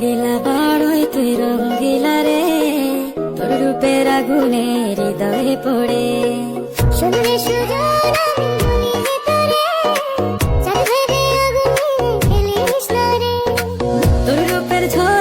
দিলা বড়ই তুই রঙ্গিলা রে, তোর রূপের আগুনে হৃদয়ে পড়ে। শুনলে সুজন আমি বলি যে তোরে, চাঁদ ভেবে আগুনে খেলিস না রে। তোর রূপের ঝড়